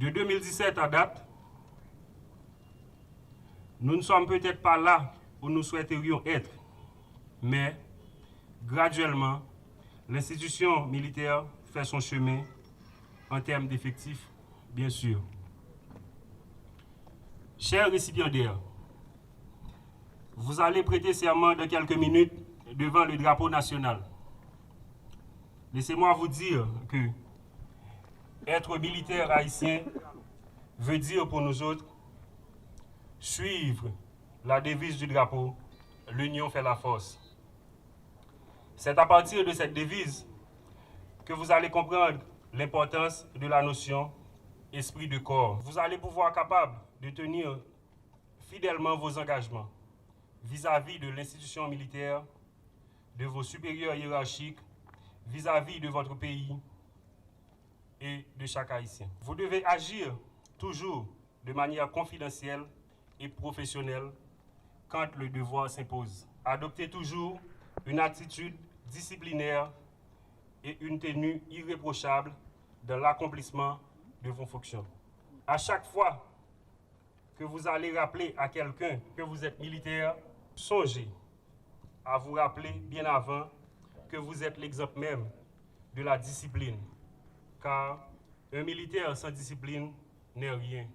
De 2017 à date, nous ne sommes peut-être pas là où nous souhaiterions être, mais graduellement, l'institution militaire fait son chemin en termes d'effectifs, bien sûr. Chers récipiendaires, vous allez prêter serment dans quelques minutes devant le drapeau national. Laissez-moi vous dire que être militaire haïtien veut dire pour nous autres suivre la devise du drapeau, l'union fait la force. C'est à partir de cette devise que vous allez comprendre l'importance de la notion esprit de corps. Vous allez pouvoir capable de tenir fidèlement vos engagements vis-à-vis de l'institution militaire, de vos supérieurs hiérarchiques, vis-à-vis de votre pays et de chaque Haïtien. Vous devez agir toujours de manière confidentielle et professionnelle quand le devoir s'impose. Adoptez toujours une attitude disciplinaire et une tenue irréprochable dans l'accomplissement de vos fonctions. À chaque fois que vous allez rappeler à quelqu'un que vous êtes militaire, songez à vous rappeler bien avant que vous êtes l'exemple même de la discipline. Car un militaire sans discipline n'est rien,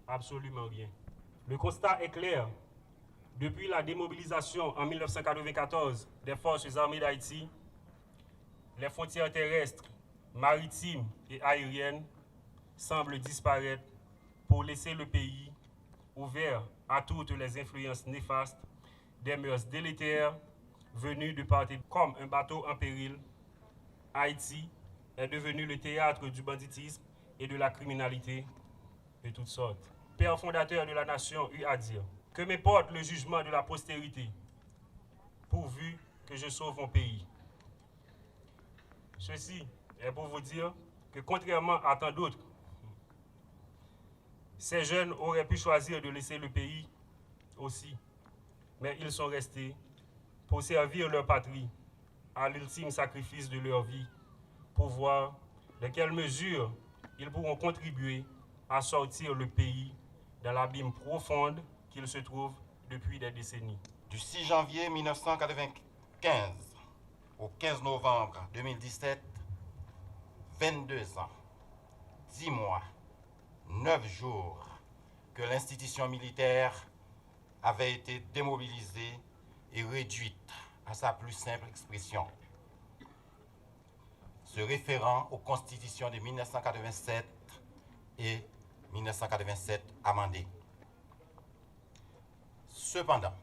absolument rien. Le constat est clair. Depuis la démobilisation en 1994 des forces armées d'Haïti, les frontières terrestres, maritimes et aériennes semblent disparaître pour laisser le pays ouvert à toutes les influences néfastes des mœurs délétères venues de part et comme un bateau en péril. Haïti est devenu le théâtre du banditisme et de la criminalité de toutes sortes. Père fondateur de la nation eut à dire que m'importe le jugement de la postérité, pourvu que je sauve mon pays. Ceci est pour vous dire que contrairement à tant d'autres, ces jeunes auraient pu choisir de laisser le pays aussi, mais ils sont restés pour servir leur patrie à l'ultime sacrifice de leur vie, pour voir de quelle mesure ils pourront contribuer à sortir le pays dans l'abîme profonde qu'il se trouve depuis des décennies. Du 6 janvier 1995 au 15 novembre 2017, 22 ans, 10 mois, 9 jours que l'institution militaire avait été démobilisée et réduite à sa plus simple expression, se référant aux constitutions de 1987 et 1987 amendées. Cependant,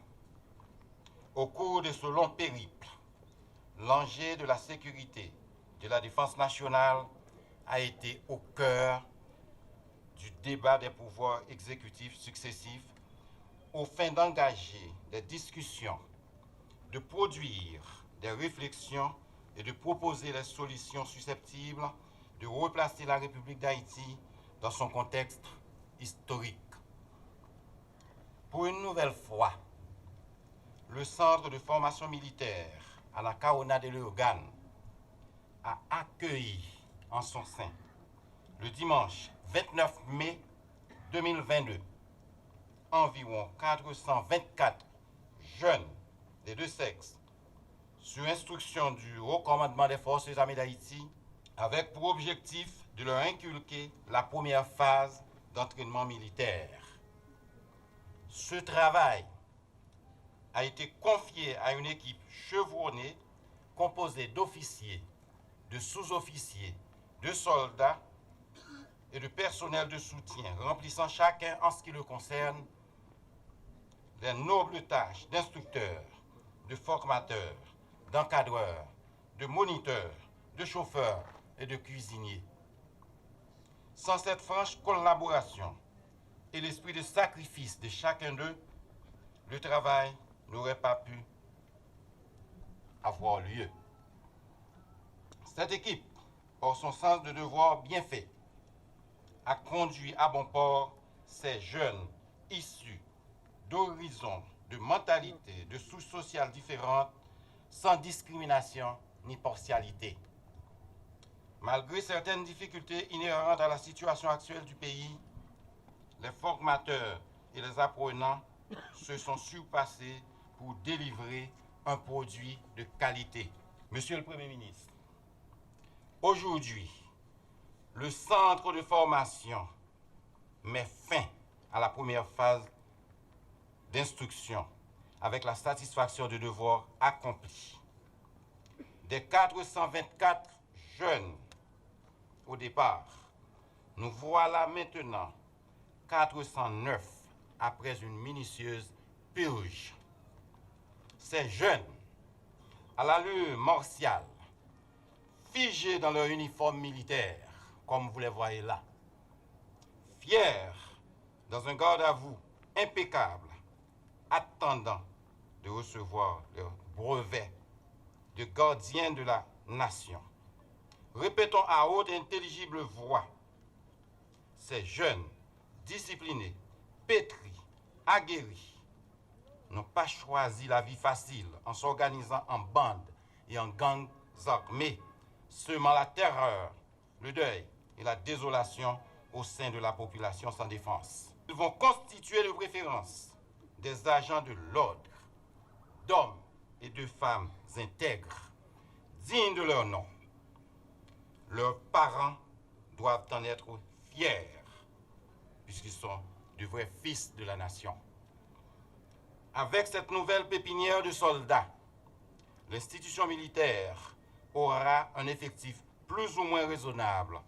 au cours de ce long périple, l'enjeu de la sécurité, de la défense nationale a été au cœur du débat des pouvoirs exécutifs successifs aux fins d'engager des discussions, de produire des réflexions et de proposer les solutions susceptibles de replacer la République d'Haïti dans son contexte historique. Pour une nouvelle fois, le Centre de formation militaire à la Caona de Léogane a accueilli en son sein, le dimanche 29 mai 2022, environ 424 jeunes des deux sexes, sur instruction du Haut Commandement des Forces armées d'Haïti, avec pour objectif de leur inculquer la première phase d'entraînement militaire. Ce travail a été confié à une équipe chevronnée composée d'officiers, de sous-officiers, de soldats et de personnel de soutien, remplissant chacun, en ce qui le concerne, les nobles tâches d'instructeurs, de formateurs, d'encadreurs, de moniteurs, de chauffeurs et de cuisiniers. Sans cette franche collaboration et l'esprit de sacrifice de chacun d'eux, le travail n'aurait pas pu avoir lieu. Cette équipe, par son sens de devoir bien fait, a conduit à bon port ces jeunes issus d'horizons, de mentalités, de souches sociales différentes, sans discrimination ni partialité. Malgré certaines difficultés inhérentes à la situation actuelle du pays, les formateurs et les apprenants se sont surpassés pour délivrer un produit de qualité. Monsieur le Premier ministre, aujourd'hui, le centre de formation met fin à la première phase d'instruction avec la satisfaction de devoirs accomplis. Des 424 jeunes au départ, nous voilà maintenant 409 après une minutieuse purge. Ces jeunes, à l'allure martiale, figés dans leur uniforme militaire, comme vous les voyez là, fiers dans un garde à vous impeccable, attendant de recevoir leur brevet de gardien de la nation. Répétons à haute et intelligible voix, ces jeunes, disciplinés, pétris, aguerris, n'ont pas choisi la vie facile en s'organisant en bandes et en gangs armés, semant la terreur, le deuil et la désolation au sein de la population sans défense. Ils vont constituer de préférence des agents de l'ordre, d'hommes et de femmes intègres, dignes de leur nom. Leurs parents doivent en être fiers, puisqu'ils sont de vrais fils de la nation. Avec cette nouvelle pépinière de soldats, l'institution militaire aura un effectif plus ou moins raisonnable,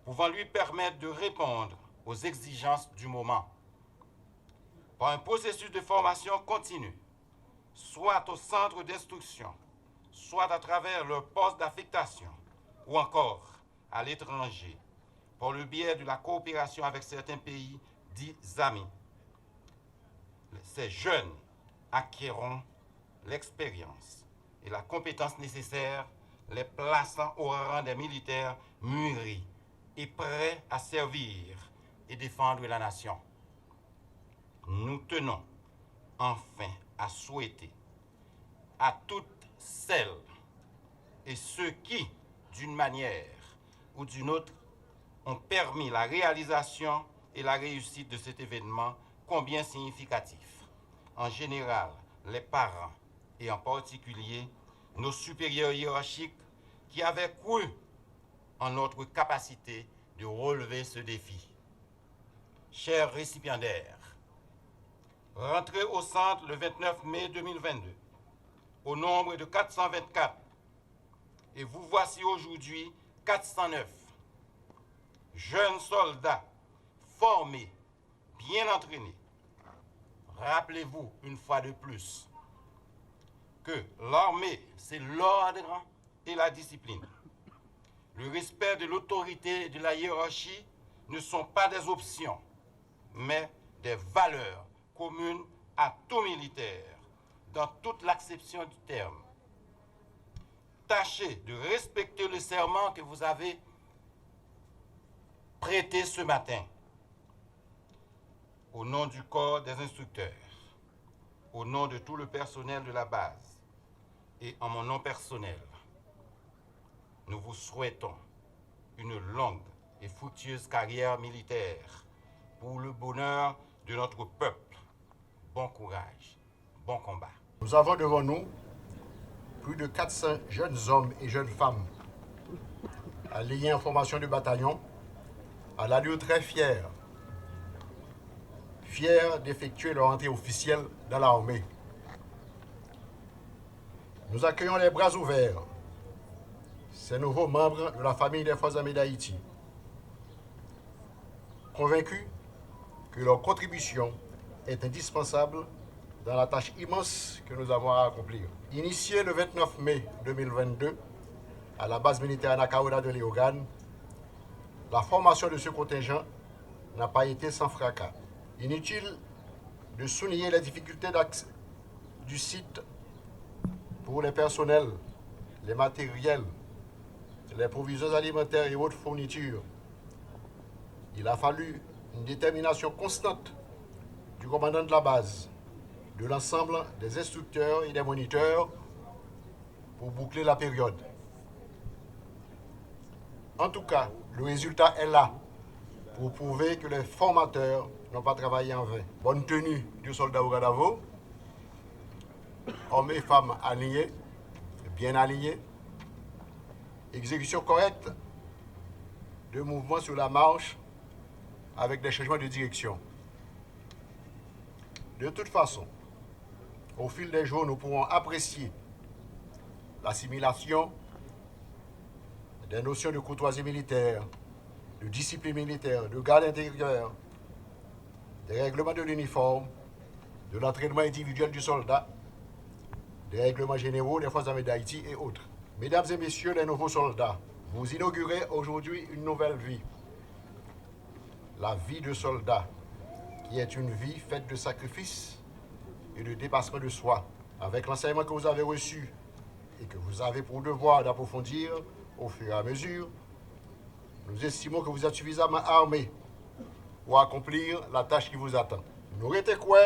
pouvant lui permettre de répondre aux exigences du moment. Par un processus de formation continue, soit au centre d'instruction, soit à travers leur poste d'affectation, ou encore à l'étranger, par le biais de la coopération avec certains pays dits amis. Ces jeunes acquerront l'expérience et la compétence nécessaires, les plaçant au rang des militaires mûris et prêts à servir et défendre la nation. Nous tenons enfin à souhaiter à toutes celles et ceux qui, d'une manière ou d'une autre, ont permis la réalisation et la réussite de cet événement combien significatif. En général, les parents et en particulier nos supérieurs hiérarchiques qui avaient cru en notre capacité de relever ce défi. Chers récipiendaires, rentrez au centre le 29 mai 2022 au nombre de 424 et vous voici aujourd'hui 409 jeunes soldats formés, bien entraînés. Rappelez-vous une fois de plus que l'armée, c'est l'ordre et la discipline. Le respect de l'autorité et de la hiérarchie ne sont pas des options, mais des valeurs communes à tout militaire, dans toute l'acception du terme. Tâchez de respecter le serment que vous avez prêté ce matin. Au nom du corps des instructeurs, au nom de tout le personnel de la base et en mon nom personnel, nous vous souhaitons une longue et fructueuse carrière militaire pour le bonheur de notre peuple. Bon courage, bon combat. Nous avons devant nous plus de 400 jeunes hommes et jeunes femmes alliés en formation de bataillon, à l'allure très fière d'effectuer leur entrée officielle dans l'armée. Nous accueillons les bras ouverts ces nouveaux membres de la famille des Forces armées d'Haïti, convaincus que leur contribution est indispensable dans la tâche immense que nous avons à accomplir. Initiée le 29 mai 2022 à la base militaire Nakaouna de Léogane, la formation de ce contingent n'a pas été sans fracas. Inutile de souligner les difficultés d'accès du site pour les personnels, les matériels, les provisions alimentaires et autres fournitures. Il a fallu une détermination constante du commandant de la base, de l'ensemble des instructeurs et des moniteurs pour boucler la période. En tout cas, le résultat est là pour prouver que les formateurs n'ont pas travaillé en vain. Bonne tenue du soldat Ougadavo, hommes et femmes alignés, bien alignés, exécution correcte de mouvements sur la marche avec des changements de direction. De toute façon, au fil des jours, nous pourrons apprécier l'assimilation des notions de courtoisie militaire, de discipline militaire, de garde intérieure, des règlements de l'uniforme, de l'entraînement individuel du soldat, des règlements généraux des forces armées d'Haïti et autres. Mesdames et messieurs les nouveaux soldats, vous inaugurez aujourd'hui une nouvelle vie. La vie de soldat, qui est une vie faite de sacrifices et de dépassement de soi. Avec l'enseignement que vous avez reçu et que vous avez pour devoir d'approfondir au fur et à mesure, nous estimons que vous êtes suffisamment armés pour accomplir la tâche qui vous attend. Nous retenons quoi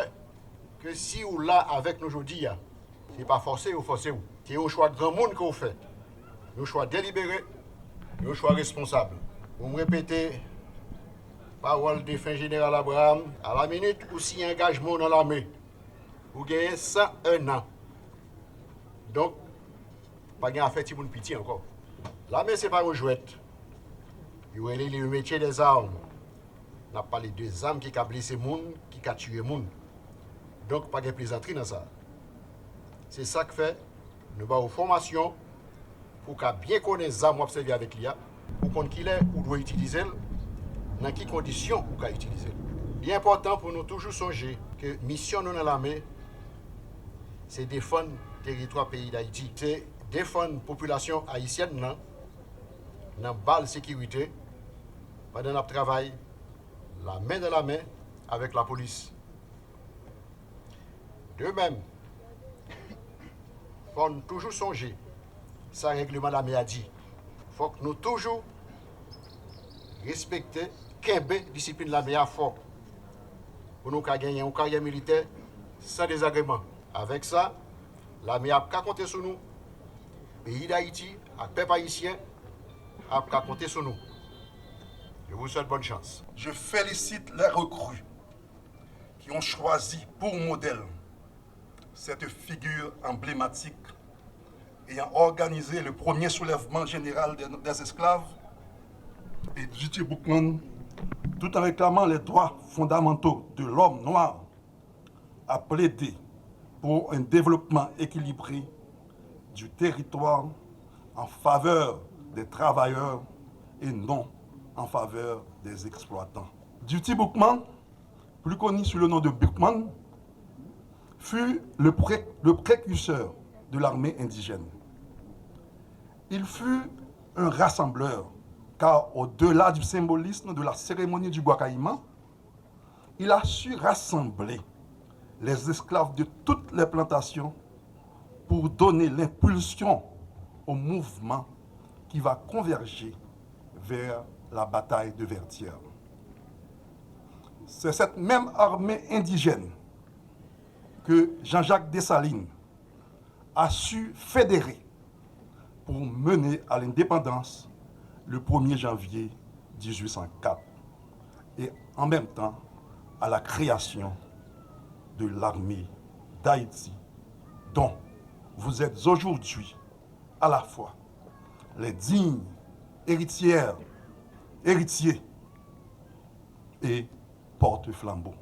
que si vous là avec nous aujourd'hui, ce n'est pas forcé ou forcé ou. C'est un choix grand monde que vous faites. Un choix délibéré, un choix responsable. Vous me répétez, parole de fin général Abraham, à la minute où s'il y a engagement dans l'armée, vous gagnez 101 ans. Donc, pas de affaire de pitié encore. L'armée, ce n'est pas une jouette. Il y a le métier des armes. On a parlé des armes qui ont blessé les gens, qui ont tué les gens. Donc, pas de plaisanterie dans ça. C'est ça que fait, nous avons une formation pour qu'on bien connaisse les armes observées avec l'IA, pour qu'on qu'il est ou doit utiliser, dans quelles conditions on peut utiliser. Il est important pour nous toujours songer que la mission de l'armée, c'est défendre le territoire pays d'Haïti. C'est défendre la population haïtienne dans la balle sécurité, pendant notre travail, la main dans la main avec la police. De même, il faut toujours songer, ça règlement de l'armée a dit, il faut que nous toujours respecter la discipline de l'armée à fort pour nous gagner une carrière militaire sans désagrément. Avec ça, l'armée a compté sur nous, le pays d'Haïti, le peuple haïtien a compté sur nous. Je vous souhaite bonne chance. Je félicite les recrues qui ont choisi pour modèle cette figure emblématique ayant organisé le premier soulèvement général des esclaves et J.T. Boukman, tout en réclamant les droits fondamentaux de l'homme noir, a plaidé pour un développement équilibré du territoire en faveur des travailleurs et non en faveur des exploitants. J.T. Boukman, plus connu sous le nom de Boukman, fut le précurseur de l'armée indigène. Il fut un rassembleur, car au-delà du symbolisme de la cérémonie du Bois-Caïman, il a su rassembler les esclaves de toutes les plantations pour donner l'impulsion au mouvement qui va converger vers la bataille de Vertières. C'est cette même armée indigène que Jean-Jacques Dessalines a su fédérer pour mener à l'indépendance le 1er janvier 1804 et en même temps à la création de l'armée d'Haïti dont vous êtes aujourd'hui à la fois les dignes héritières, héritiers et porte-flambeaux.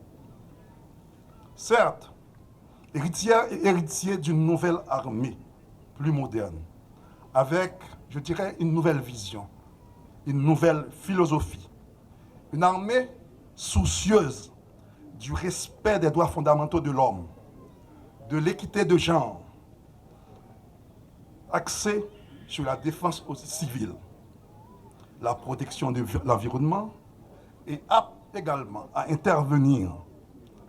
Certes, héritière et héritier d'une nouvelle armée plus moderne, avec, je dirais, une nouvelle vision, une nouvelle philosophie, une armée soucieuse du respect des droits fondamentaux de l'homme, de l'équité de genre, axée sur la défense aussi civile, la protection de l'environnement et apte également à intervenir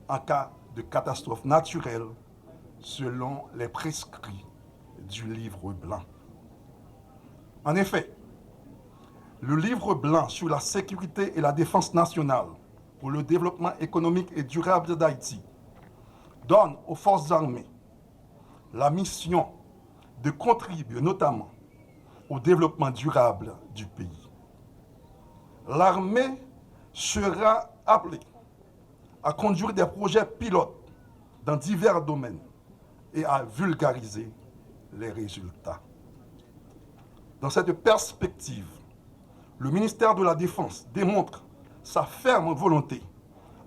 en cas de catastrophe naturelle selon les prescrits du livre blanc. En effet, le livre blanc sur la sécurité et la défense nationale pour le développement économique et durable d'Haïti donne aux forces armées la mission de contribuer notamment au développement durable du pays. L'armée sera appelée à conduire des projets pilotes dans divers domaines et à vulgariser les résultats. Dans cette perspective, le ministère de la Défense démontre sa ferme volonté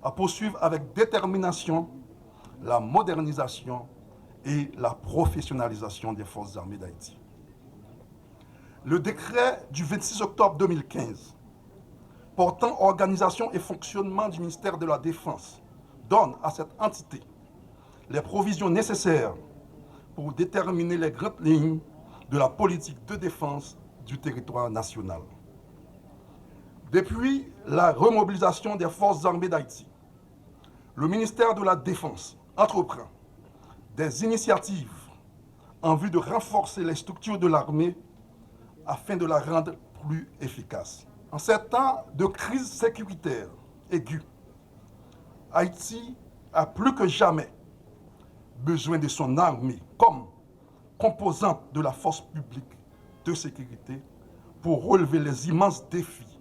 à poursuivre avec détermination la modernisation et la professionnalisation des forces armées d'Haïti. Le décret du 26 octobre 2015 portant organisation et fonctionnement du ministère de la Défense donne à cette entité les provisions nécessaires pour déterminer les grandes lignes de la politique de défense du territoire national. Depuis la remobilisation des forces armées d'Haïti, le ministère de la Défense entreprend des initiatives en vue de renforcer les structures de l'armée afin de la rendre plus efficace. En ces temps de crise sécuritaire aiguë, Haïti a plus que jamais besoin de son armée comme composante de la force publique de sécurité pour relever les immenses défis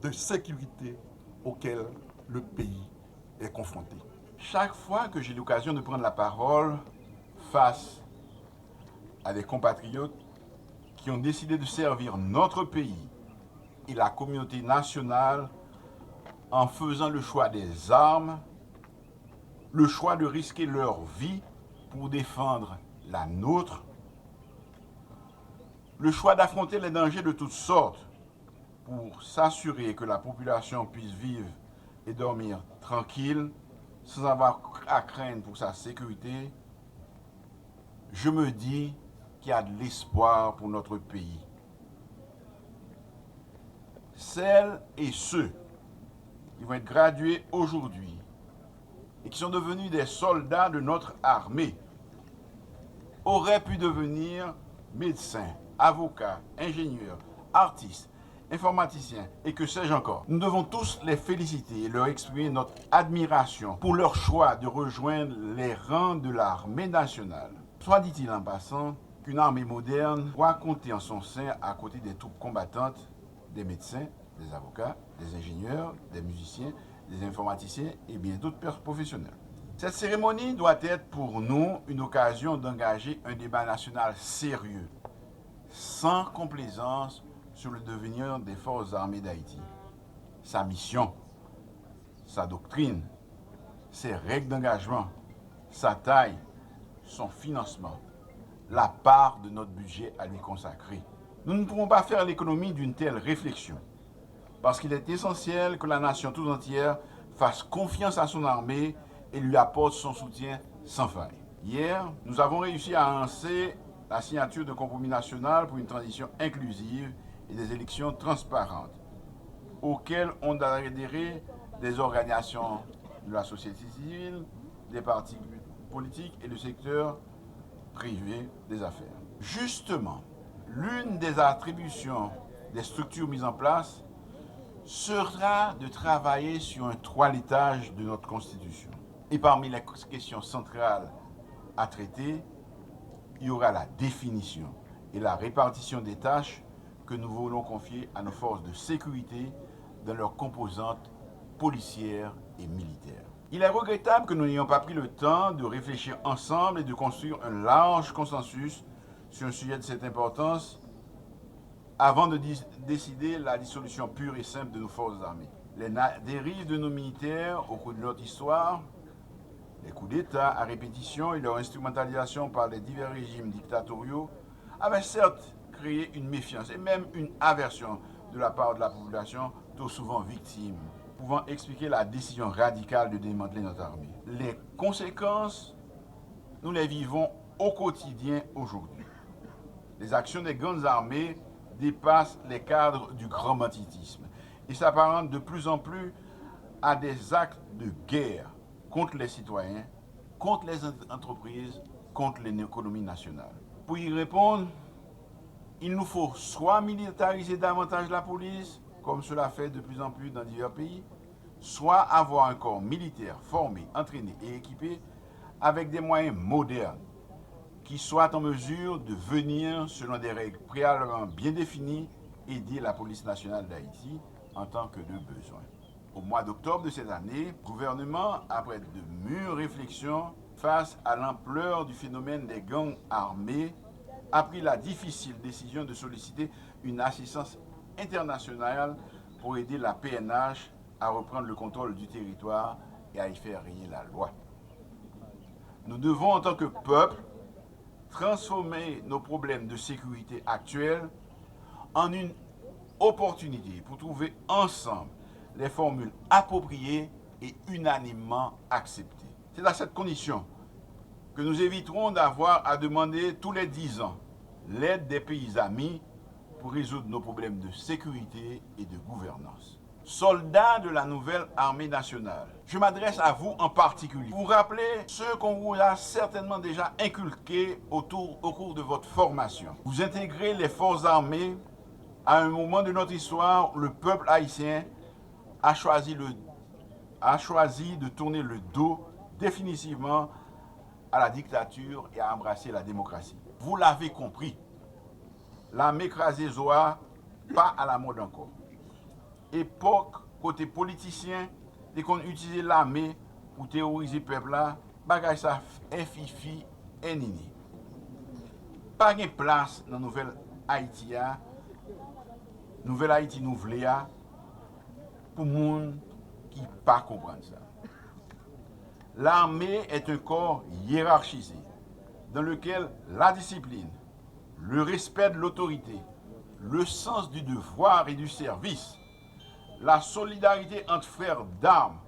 de sécurité auxquels le pays est confronté. Chaque fois que j'ai l'occasion de prendre la parole face à des compatriotes qui ont décidé de servir notre pays et la communauté nationale en faisant le choix des armes, le choix de risquer leur vie pour défendre la nôtre, le choix d'affronter les dangers de toutes sortes pour s'assurer que la population puisse vivre et dormir tranquille, sans avoir à craindre pour sa sécurité, je me dis qu'il y a de l'espoir pour notre pays. Celles et ceux qui vont être gradués aujourd'hui et qui sont devenus des soldats de notre armée auraient pu devenir médecins, avocats, ingénieurs, artistes, informaticiens et que sais-je encore. Nous devons tous les féliciter et leur exprimer notre admiration pour leur choix de rejoindre les rangs de l'armée nationale. Soit dit-il en passant qu'une armée moderne doit compter en son sein à côté des troupes combattantes, des médecins, des avocats, des ingénieurs, des musiciens, des informaticiens et bien d'autres professionnels. Cette cérémonie doit être pour nous une occasion d'engager un débat national sérieux, sans complaisance, sur le devenir des forces armées d'Haïti, sa mission, sa doctrine, ses règles d'engagement, sa taille, son financement, la part de notre budget à lui consacrer. Nous ne pouvons pas faire l'économie d'une telle réflexion, parce qu'il est essentiel que la nation tout entière fasse confiance à son armée et lui apporte son soutien sans faille. Hier, nous avons réussi à annoncer la signature d'un compromis national pour une transition inclusive et des élections transparentes, auxquelles ont adhéré des organisations de la société civile, des partis politiques et du secteur privé des affaires. Justement, l'une des attributions des structures mises en place sera de travailler sur un toilettage de notre Constitution. Et parmi les questions centrales à traiter, il y aura la définition et la répartition des tâches que nous voulons confier à nos forces de sécurité dans leurs composantes policières et militaires. Il est regrettable que nous n'ayons pas pris le temps de réfléchir ensemble et de construire un large consensus sur un sujet de cette importance avant de décider la dissolution pure et simple de nos forces armées. Les dérives de nos militaires au cours de notre histoire, les coups d'État à répétition et leur instrumentalisation par les divers régimes dictatoriaux avaient certes créé une méfiance et même une aversion de la part de la population, trop souvent victime, pouvant expliquer la décision radicale de démanteler notre armée. Les conséquences, nous les vivons au quotidien aujourd'hui. Les actions des grandes armées dépassent les cadres du grand banditisme et s'apparentent de plus en plus à des actes de guerre contre les citoyens, contre les entreprises, contre l'économie nationale. Pour y répondre, il nous faut soit militariser davantage la police, comme cela fait de plus en plus dans divers pays, soit avoir un corps militaire formé, entraîné et équipé avec des moyens modernes qui soient en mesure de venir, selon des règles préalablement bien définies, aider la police nationale d'Haïti en tant que de besoin. Au mois d'octobre de cette année, le gouvernement, après de mûres réflexions face à l'ampleur du phénomène des gangs armés, a pris la difficile décision de solliciter une assistance internationale pour aider la PNH à reprendre le contrôle du territoire et à y faire régner la loi. Nous devons, en tant que peuple, transformer nos problèmes de sécurité actuels en une opportunité pour trouver ensemble les formules appropriées et unanimement acceptées. C'est à cette condition que nous éviterons d'avoir à demander tous les 10 ans l'aide des pays amis pour résoudre nos problèmes de sécurité et de gouvernance. Soldats de la nouvelle armée nationale, je m'adresse à vous en particulier. Vous rappelez ce qu'on vous a certainement déjà inculqué au cours de votre formation. Vous intégrez les forces armées à un moment de notre histoire où le peuple haïtien a choisi de tourner le dos définitivement à la dictature et à embrasser la démocratie. Vous l'avez compris, l'armée écrasée Zoa, pas à la mode encore. Époque, côté politicien, dès qu'on utilisait l'armée pour terroriser le peuple là, bagay ça fifi et nini. Pas de place dans la nouvelle Haïti, nouvelle Haïti nouvelle, pour les gens qui ne pas comprendre ça. L'armée est un corps hiérarchisé, dans lequel la discipline, le respect de l'autorité, le sens du devoir et du service, la solidarité entre frères d'armes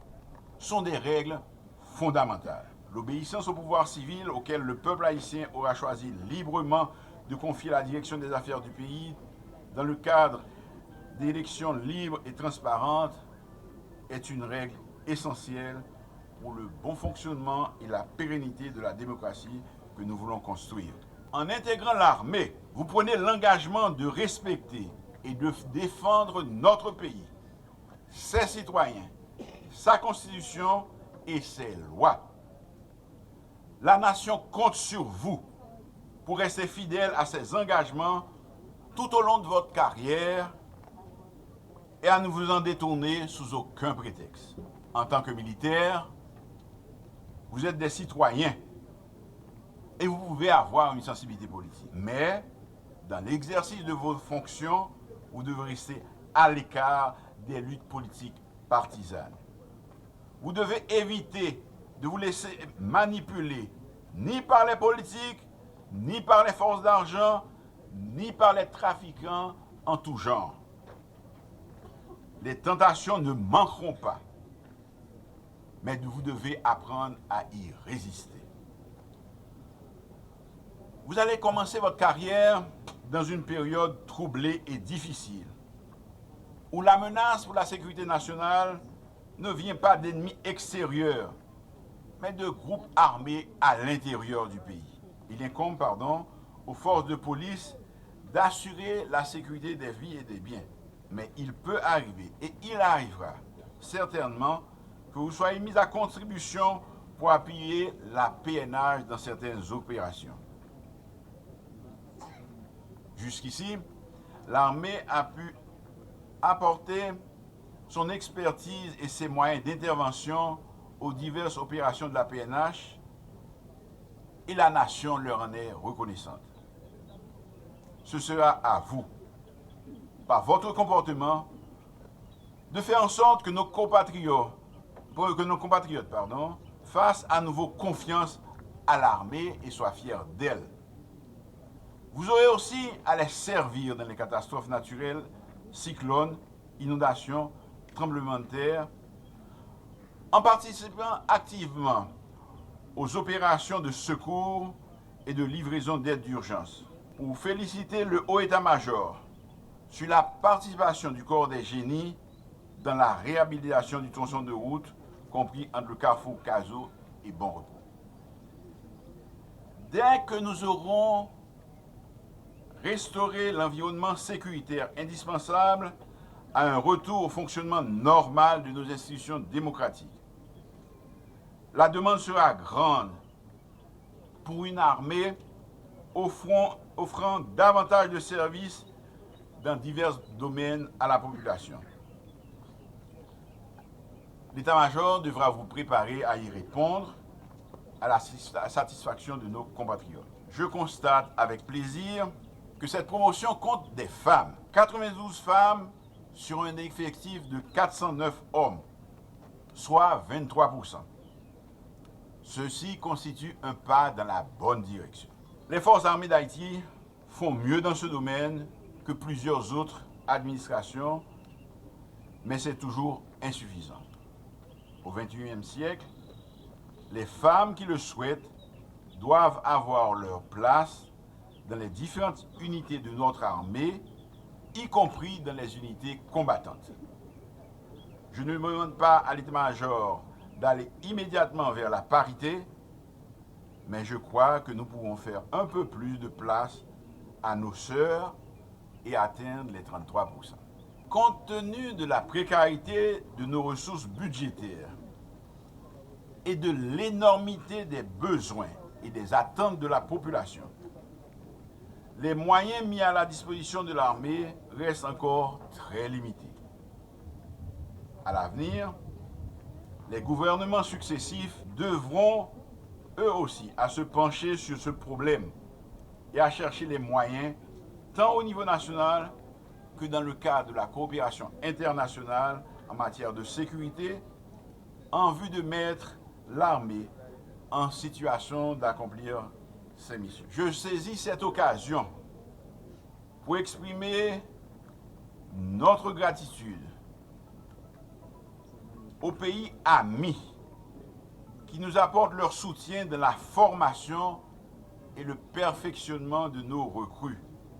sont des règles fondamentales. L'obéissance au pouvoir civil auquel le peuple haïtien aura choisi librement de confier la direction des affaires du pays dans le cadre d'élections libres et transparentes est une règle essentielle pour le bon fonctionnement et la pérennité de la démocratie que nous voulons construire. En intégrant l'armée, vous prenez l'engagement de respecter et de défendre notre pays, ses citoyens, sa constitution et ses lois. La nation compte sur vous pour rester fidèle à ses engagements tout au long de votre carrière et à ne vous en détourner sous aucun prétexte. En tant que militaire, vous êtes des citoyens et vous pouvez avoir une sensibilité politique. Mais, dans l'exercice de vos fonctions, vous devez rester à l'écart des luttes politiques partisanes. Vous devez éviter de vous laisser manipuler ni par les politiques, ni par les forces d'argent, ni par les trafiquants en tout genre. Les tentations ne manqueront pas, mais vous devez apprendre à y résister. Vous allez commencer votre carrière dans une période troublée et difficile, où la menace pour la sécurité nationale ne vient pas d'ennemis extérieurs, mais de groupes armés à l'intérieur du pays. Il incombe, aux forces de police d'assurer la sécurité des vies et des biens. Mais il peut arriver, et il arrivera certainement, que vous soyez mis à contribution pour appuyer la PNH dans certaines opérations. Jusqu'ici, l'armée a pu apporter son expertise et ses moyens d'intervention aux diverses opérations de la PNH et la nation leur en est reconnaissante. Ce sera à vous, par votre comportement, de faire en sorte que nos compatriotes fassent à nouveau confiance à l'armée et soient fiers d'elle. Vous aurez aussi à les servir dans les catastrophes naturelles, cyclones, inondations, tremblements de terre, en participant activement aux opérations de secours et de livraison d'aide d'urgence. Pour féliciter le haut état-major sur la participation du corps des génies dans la réhabilitation du tronçon de route compris entre le carrefour Cazo et Bon Repos. Dès que nous aurons restauré l'environnement sécuritaire indispensable à un retour au fonctionnement normal de nos institutions démocratiques, la demande sera grande pour une armée offrant davantage de services dans divers domaines à la population. L'état-major devra vous préparer à y répondre à la satisfaction de nos compatriotes. Je constate avec plaisir que cette promotion compte des femmes. 92 femmes sur un effectif de 409 hommes, soit 23%. Ceci constitue un pas dans la bonne direction. Les forces armées d'Haïti font mieux dans ce domaine que plusieurs autres administrations, mais c'est toujours insuffisant. Au XXIe siècle, les femmes qui le souhaitent doivent avoir leur place dans les différentes unités de notre armée, y compris dans les unités combattantes. Je ne demande pas à l'état-major d'aller immédiatement vers la parité, mais je crois que nous pouvons faire un peu plus de place à nos sœurs et atteindre les 33%. Compte tenu de la précarité de nos ressources budgétaires et de l'énormité des besoins et des attentes de la population, les moyens mis à la disposition de l'armée restent encore très limités. À l'avenir, les gouvernements successifs devront, eux aussi, à se pencher sur ce problème et à chercher les moyens, tant au niveau national que dans le cadre de la coopération internationale en matière de sécurité, en vue de mettre l'armée en situation d'accomplir ses missions. Je saisis cette occasion pour exprimer notre gratitude aux pays amis qui nous apportent leur soutien dans la formation et le perfectionnement de nos recrues.